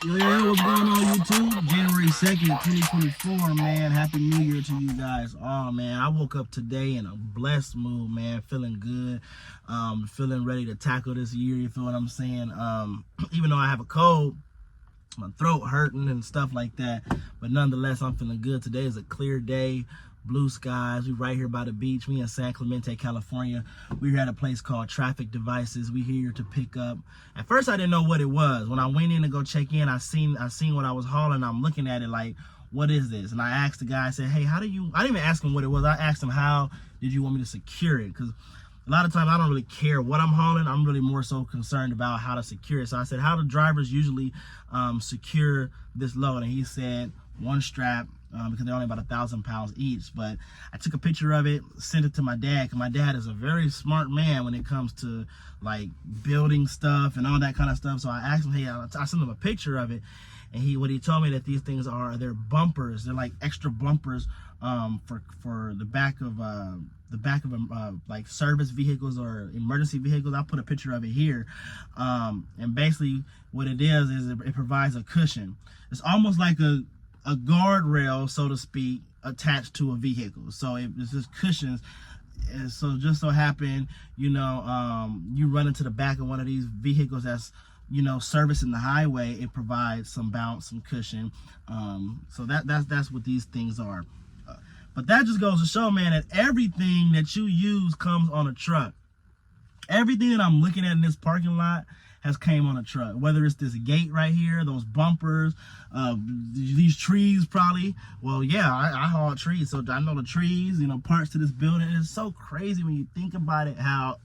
Yo, what's going on, YouTube? January 2nd, 2024, man. Happy New Year to you guys. Oh, man, I woke up today in a blessed mood, man. Feeling good. Feeling ready to tackle this year, you feel what I'm saying? Even though I have a cold, my throat hurting and stuff like that, but nonetheless, I'm feeling good. Today is a clear day. Blue skies. We right here by the beach. We in San Clemente, California. We're at a place called Traffic Devices. We here to pick up. At first, I didn't know what it was. When I went in to go check in, I seen what I was hauling. I'm looking at it like, what is this? And I asked the guy, I said, hey, how do you, I didn't even ask him what it was. I asked him, how did you want me to secure it? Because a lot of times I don't really care what I'm hauling. I'm really more so concerned about how to secure it. So I said, how do drivers usually secure this load? And he said, one strap, because they're only about 1,000 pounds each. But I took a picture of it, sent it to my dad, because my dad is a very smart man when it comes to like building stuff and all that kind of stuff. So I asked him, hey, I sent him a picture of it, and what he told me that these things they're bumpers. They're like extra bumpers for the back of like service vehicles or emergency vehicles. I'll put a picture of it here. And basically what it is it provides a cushion. It's almost like a guardrail, so to speak, attached to a vehicle. So it's just cushions. And so just so happen, you run into the back of one of these vehicles that's, servicing the highway, it provides some bounce, some cushion. So that's what these things are. But that just goes to show, man, that everything that you use comes on a truck. Everything that I'm looking at in this parking lot has came on a truck. Whether it's this gate right here, those bumpers, these trees probably. Well, yeah, I haul trees, so I know the trees, parts to this building. It's so crazy when you think about it, how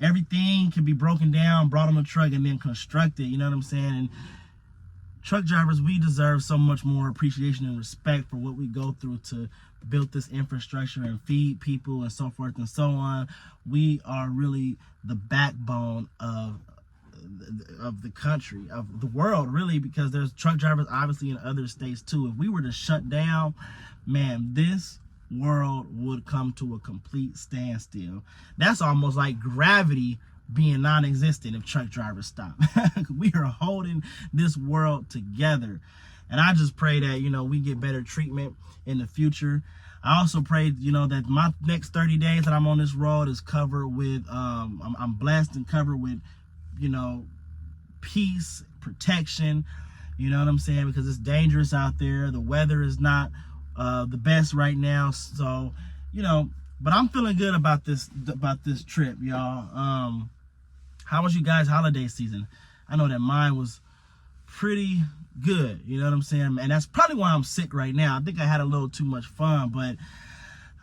everything can be broken down, brought on a truck, and then constructed, you know what I'm saying? And truck drivers, we deserve so much more appreciation and respect for what we go through to build this infrastructure and feed people and so forth and so on. We are really the backbone of the country, of the world, really, because there's truck drivers obviously in other states too. If we were to shut down, man, this world would come to a complete standstill. That's almost like gravity being non-existent if truck drivers stop. We are holding this world together, and I just pray that we get better treatment in the future. I also pray that my next 30 days that I'm on this road is covered with I'm blessed and covered with peace, protection, you know what I'm saying, because it's dangerous out there. The weather is not the best right now, so but I'm feeling good about this trip, y'all. How was you guys' holiday season? I know that mine was pretty good, you know what I'm saying, and that's probably why I'm sick right now. I think I had a little too much fun, but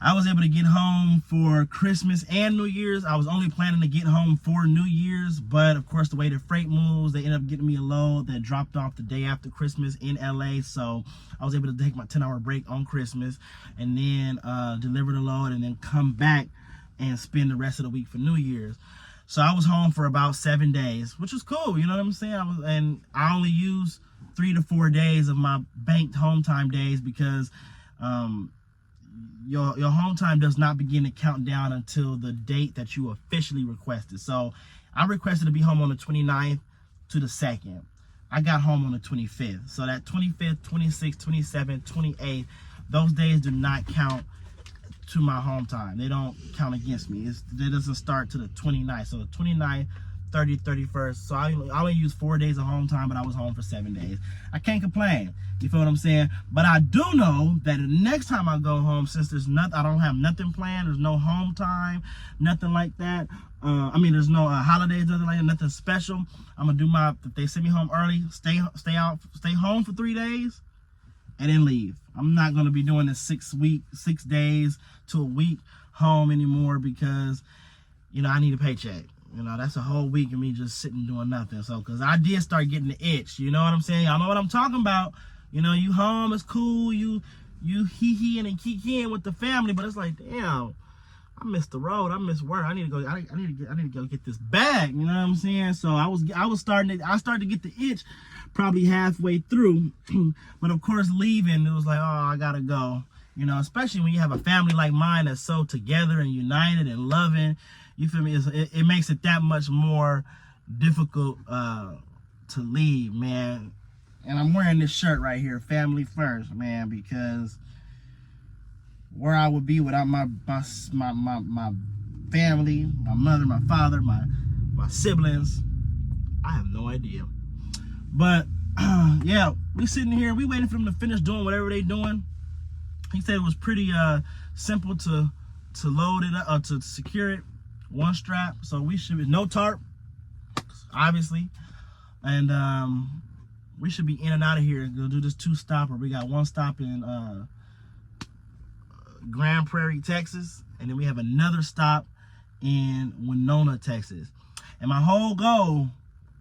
I was able to get home for Christmas and New Year's. I was only planning to get home for New Year's, but of course the way the freight moves, they ended up getting me a load that dropped off the day after Christmas in LA. So I was able to take my 10-hour break on Christmas and then deliver the load and then come back and spend the rest of the week for New Year's. So I was home for about 7 days, which was cool, you know what I'm saying? And I only used 3 to 4 days of my banked home time days because your home time does not begin to count down until the date that you officially requested. So I requested to be home on the 29th to the 2nd. I got home on the 25th. So that 25th, 26th, 27th, 28th, those days do not count to my home time. They don't count against me. It doesn't start to the 29th. So the 29th, 30th, 31st. So I only used 4 days of home time, but I was home for 7 days. I can't complain. You feel what I'm saying? But I do know that the next time I go home, since I don't have nothing planned, there's no home time, nothing like that. There's no holidays, nothing like that, nothing special. I'm gonna if they send me home early, stay home for 3 days, and then leave. I'm not gonna be doing this 6 days to a week home anymore because, I need a paycheck. That's a whole week of me just sitting doing nothing. So, because I did start getting the itch, you know what I'm saying? Y'all know what I'm talking about. You home, it's cool. You hee-hee and kiki-ing with the family, but it's like, damn, I missed the road. I missed work. I need to go get this bag. You know what I'm saying? So I started to get the itch probably halfway through, but of course leaving, it was like, oh, I gotta go. Especially when you have a family like mine that's so together and united and loving. You feel me? It makes it that much more difficult to leave, man. And I'm wearing this shirt right here, family first, man, because where I would be without my family, my mother, my father, my siblings, I have no idea. But yeah, we sitting here, we waiting for them to finish doing whatever they doing. He said it was pretty simple to load it up, to secure it, one strap. So we should be no tarp, obviously, and we should be in and out of here. Go do this 2-stopper. We got 1 stop in Grand Prairie, Texas, and then we have another stop in Winona, Texas. And my whole goal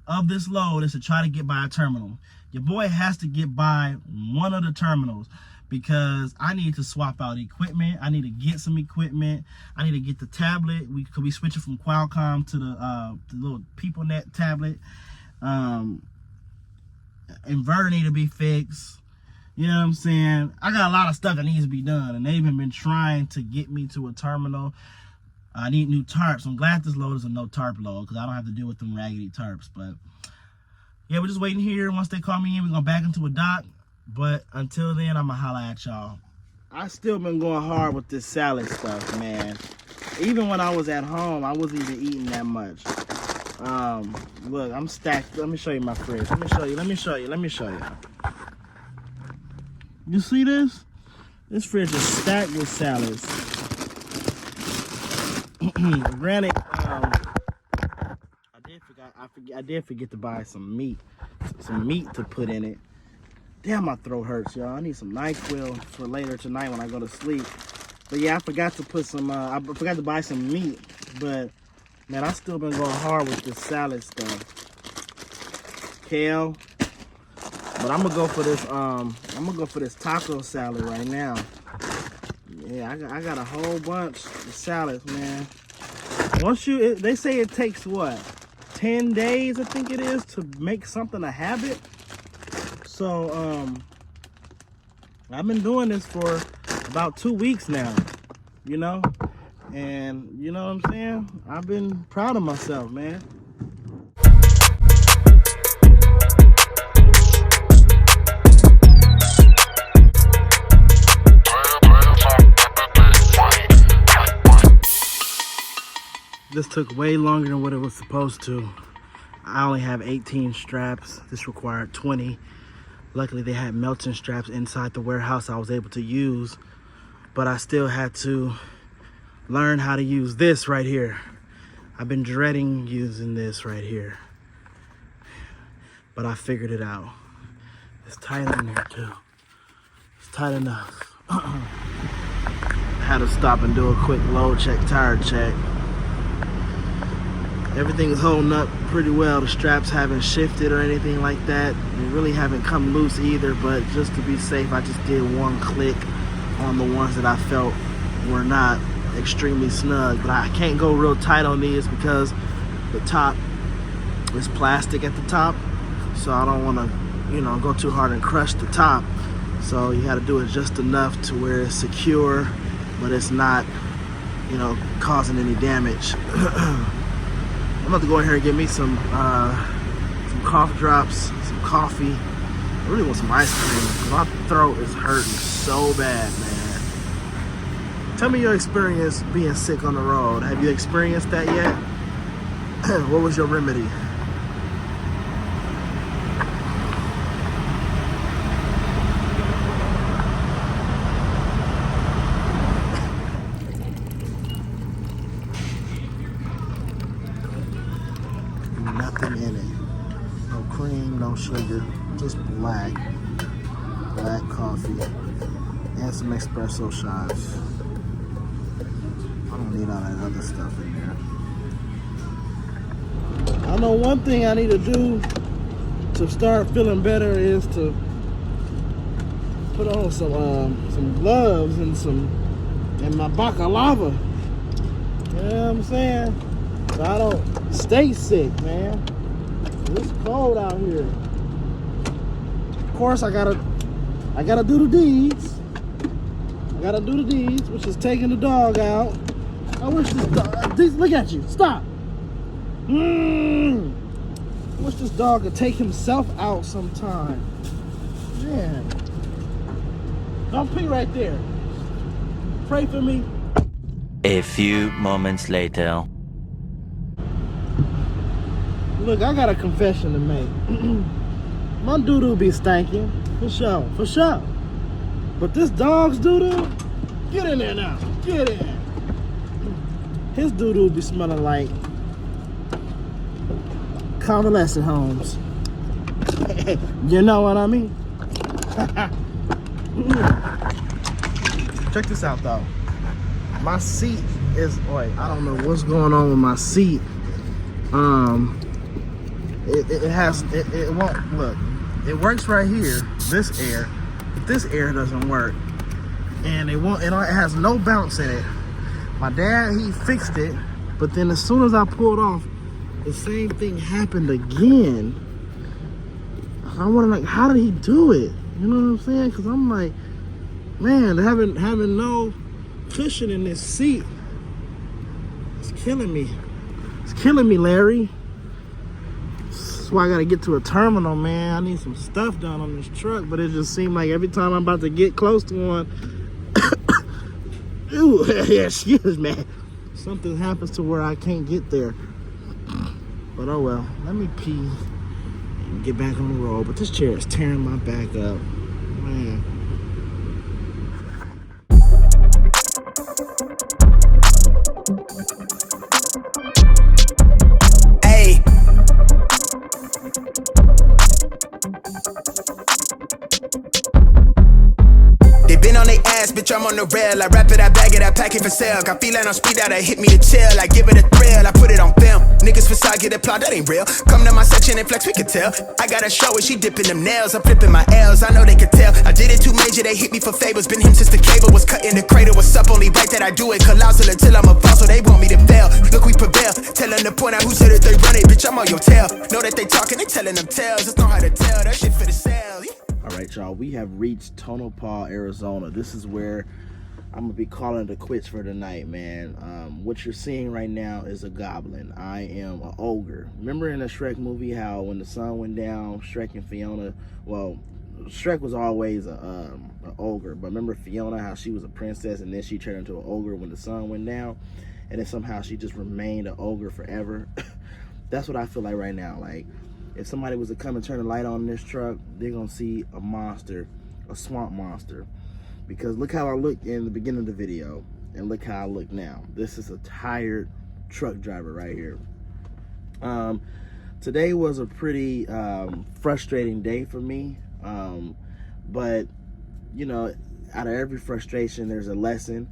of this load is to try to get by a terminal. Your boy has to get by one of the terminals because I need to swap out equipment. I need to get some equipment. I need to get the tablet. We could be switching from Qualcomm to the little PeopleNet tablet. Inverter need to be fixed. You know what I'm saying? I got a lot of stuff that needs to be done, and they've even been trying to get me to a terminal. I need new tarps. I'm glad this load is a no tarp load because I don't have to deal with them raggedy tarps. But yeah, we're just waiting here. Once they call me in, we're going back into a dock. But until then, I'm going to holla at y'all. I still been going hard with this salad stuff, man. Even when I was at home, I wasn't even eating that much. Look, I'm stacked. Let me show you my fridge. Let me show you. You see this? This fridge is stacked with salads. Granted, I did forget to buy some meat to put in it. Damn, my throat hurts, y'all. I need some NyQuil for later tonight when I go to sleep. But yeah, I forgot to put some. I forgot to buy some meat. But man, I still been going hard with this salad stuff. Kale. But I'm gonna go for this. I'm gonna go for this taco salad right now. Yeah, I got a whole bunch of salads, man. Once they say it takes what, 10 days, I think it is, to make something a habit. So I've been doing this for about 2 weeks now, you know, and you know what I'm saying? I've been proud of myself, man. This took way longer than what it was supposed to. I only have 18 straps. This required 20. Luckily, they had Melton straps inside the warehouse I was able to use. But I still had to learn how to use this right here. I've been dreading using this right here. But I figured it out. It's tight in here too. It's tight enough. I had to stop and do a quick load check, tire check. Everything is holding up pretty well. The straps haven't shifted or anything like that. They really haven't come loose either, but just to be safe, I just did one click on the ones that I felt were not extremely snug. But I can't go real tight on these because the top is plastic at the top. So I don't want to, you know, go too hard and crush the top. So you got to do it just enough to where it's secure, but it's not, you know, causing any damage. I'm about to go in here and get me some cough drops, some coffee. I really want some ice cream. My throat is hurting so bad, man. Tell me your experience being sick on the road. Have you experienced that yet? What was your remedy? Nothing in it. No cream, no sugar, just black coffee and some espresso shots. I don't need all that other stuff in there. I know one thing I need to do to start feeling better is to put on some gloves and my baklava. You know what I'm saying? So I don't stay sick, man. It's cold out here. Of course, I gotta do the deeds. I gotta do the deeds, which is taking the dog out. I wish this dog. Look at you. Stop. I wish this dog could take himself out sometime. Man. Don't pee right there. Pray for me. A few moments later. Look, I got a confession to make. My doo-doo be stinking. For sure. For sure. But this dog's doo-doo, get in there now. Get in. His doo-doo be smelling like convalescent homes. You know what I mean? Check this out though. My seat is, wait, I don't know what's going on with my seat. It won't, look, it works right here, this air, but this air doesn't work. And it has no bounce in it. My dad, he fixed it, but then as soon as I pulled off, the same thing happened again. I wonder, like, how did he do it? You know what I'm saying? Because I'm like, man, having no cushion in this seat, it's killing me. It's killing me, Larry. That's why I gotta get to a terminal, man. I need some stuff done on this truck, but it just seemed like every time I'm about to get close to one, ooh, yeah, excuse me, something happens to where I can't get there. But oh well, let me pee and get back on the road. But this chair is tearing my back up, man. Hey. They been on their ass, bitch, I'm on the rail. I wrap it, I bag it, I pack it for sale. Got feeling on speed out, I hit me to chill. I give it a thrill, I put it on film. Niggas facade, get applaud, that ain't real. Come to my section and flex, we can tell. I got a show where she dipping them nails. I'm flipping my L's, I know they can tell. I did it too major, they hit me for favors. Been him since the cable was cut in the cradle. What's up, only right that I do it. Colossal until I'm a boss, so they want me to fail. Look, we prevail, tell them to point out who said it, they run it. Bitch, I'm on your tail. Know that they talking, they telling them tales. Just know how to tell, that shit for the sale. All right, y'all, we have reached Tonopah, Arizona. This is where I'm gonna be calling it quits for tonight, man. What you're seeing right now is a goblin. I am an ogre. Remember in the Shrek movie how when the sun went down, Shrek and Fiona, well, Shrek was always an ogre, but remember Fiona, how she was a princess and then she turned into an ogre when the sun went down, and then somehow she just remained an ogre forever. That's what I feel like right now. Like, if somebody was to come and turn the light on this truck, they're gonna see a monster, a swamp monster. Because look how I looked in the beginning of the video, and look how I look now. This is a tired truck driver right here. Today was a pretty frustrating day for me, but you know, out of every frustration, there's a lesson.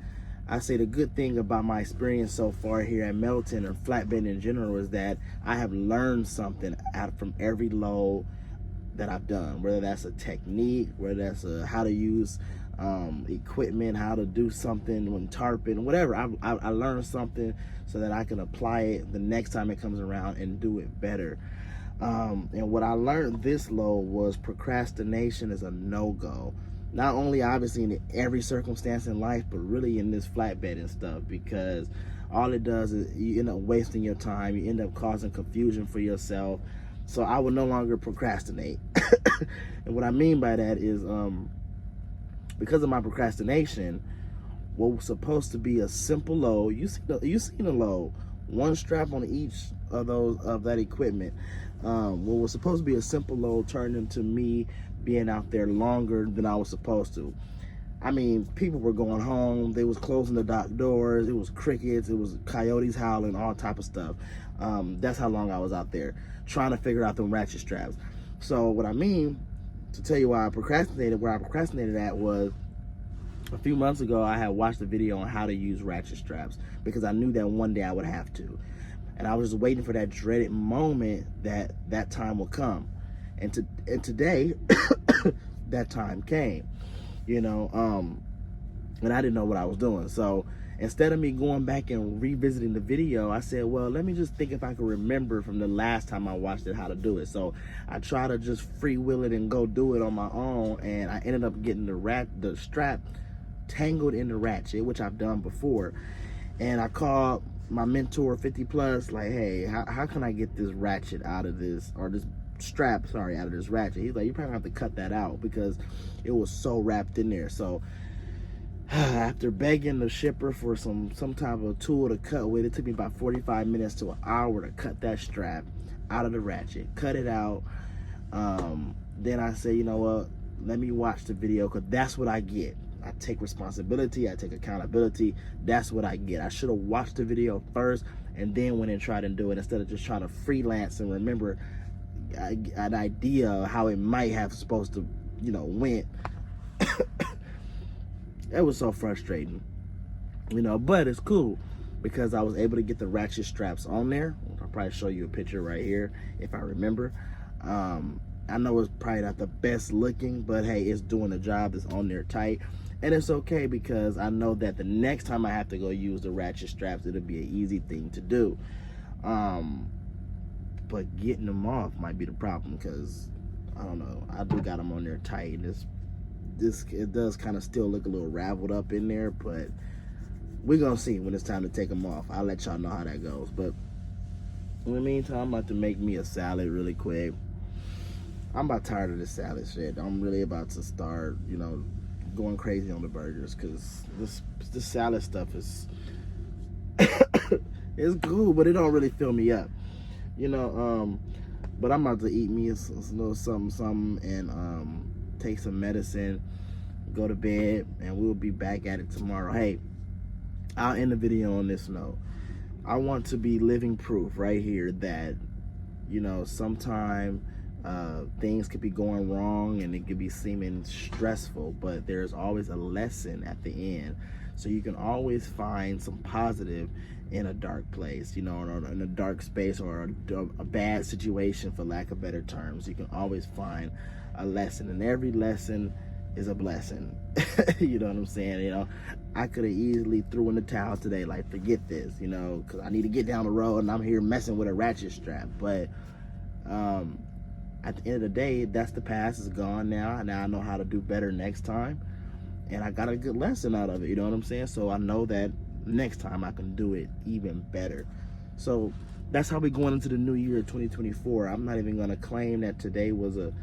I say the good thing about my experience so far here at Melton or flatbed in general is that I have learned something from every load that I've done, whether that's a technique, whether that's how to use equipment, how to do something when tarping, whatever. I learned something so that I can apply it the next time it comes around and do it better. And what I learned this load was procrastination is a no-go. Not only obviously in every circumstance in life, but really in this flatbed and stuff, because all it does is you end up wasting your time, you end up causing confusion for yourself. So I will no longer procrastinate. And what I mean by that is because of my procrastination, what was supposed to be a simple load, you seen the load, one strap on each of that equipment. What was supposed to be a simple load turned into me being out there longer than I was supposed to. I mean, people were going home, they was closing the dock doors, it was crickets, it was coyotes howling, all type of stuff. That's how long I was out there trying to figure out the ratchet straps. So what I mean, to tell you why I procrastinated, where I procrastinated at was a few months ago, I had watched a video on how to use ratchet straps because I knew that one day I would have to. And I was just waiting for that dreaded moment that time will come. And today, that time came, you know, and I didn't know what I was doing. So instead of me going back and revisiting the video, I said, well, let me just think if I can remember from the last time I watched it how to do it. So I try to just freewheel it and go do it on my own, and I ended up getting the strap tangled in the ratchet, which I've done before. And I called my mentor 50 plus, like, hey, how can I get this ratchet out of this, or this strap, sorry, out of this ratchet. He's like, you probably have to cut that out because it was so wrapped in there. So after begging the shipper for some type of tool to cut with, it took me about 45 minutes to an hour to cut that strap out of the ratchet, cut it out. Then I say, you know what, let me watch the video, because that's what I get. I take responsibility, I take accountability. That's what I get. I should have watched the video first and then went and tried to do it, instead of just trying to freelance and remember an idea of how it might have supposed to, you know, went. It was so frustrating, you know, but it's cool because I was able to get the ratchet straps on there. I'll probably show you a picture right here if I remember. I know it's probably not the best looking, but hey, it's doing the job. It's on there tight, and it's okay because I know that the next time I have to go use the ratchet straps, it'll be an easy thing to do. But getting them off might be the problem, because I don't know, I do got them on there tight, and it does kind of still look a little raveled up in there, but we're gonna see when it's time to take them off. I'll let y'all know how that goes. But in the meantime, I'm about to make me a salad really quick. I'm about tired of this salad shit. I'm really about to start, you know, going crazy on the burgers, because this salad stuff is it's cool, but it don't really fill me up, you know. But I'm about to eat me a little something and take some medicine, go to bed, and we'll be back at it tomorrow. Hey, I'll end the video on this note. I want to be living proof right here that, you know, sometime things could be going wrong and it could be seeming stressful, but there's always a lesson at the end. So you can always find some positive in a dark place, you know, or in a dark space, or a bad situation, for lack of better terms. You can always find a lesson, and every lesson is a blessing. You know what I'm saying? You know, I could have easily threw in the towel today, like, forget this, you know, because I need to get down the road and I'm here messing with a ratchet strap. But at the end of the day, that's the past. Is gone now. Now I know how to do better next time, and I got a good lesson out of it. You know what I'm saying? So I know that next time I can do it even better. So that's how we're going into the new year, 2024. I'm not even gonna claim that today was a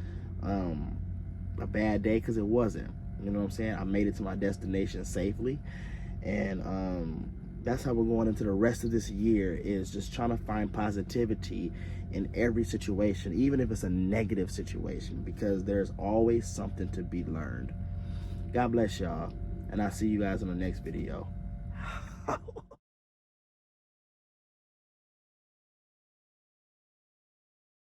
bad day, because it wasn't. You know what I'm saying? I made it to my destination safely, and that's how we're going into the rest of this year, is just trying to find positivity in every situation, even if it's a negative situation, because there's always something to be learned. God bless y'all, and I'll see you guys in the next video.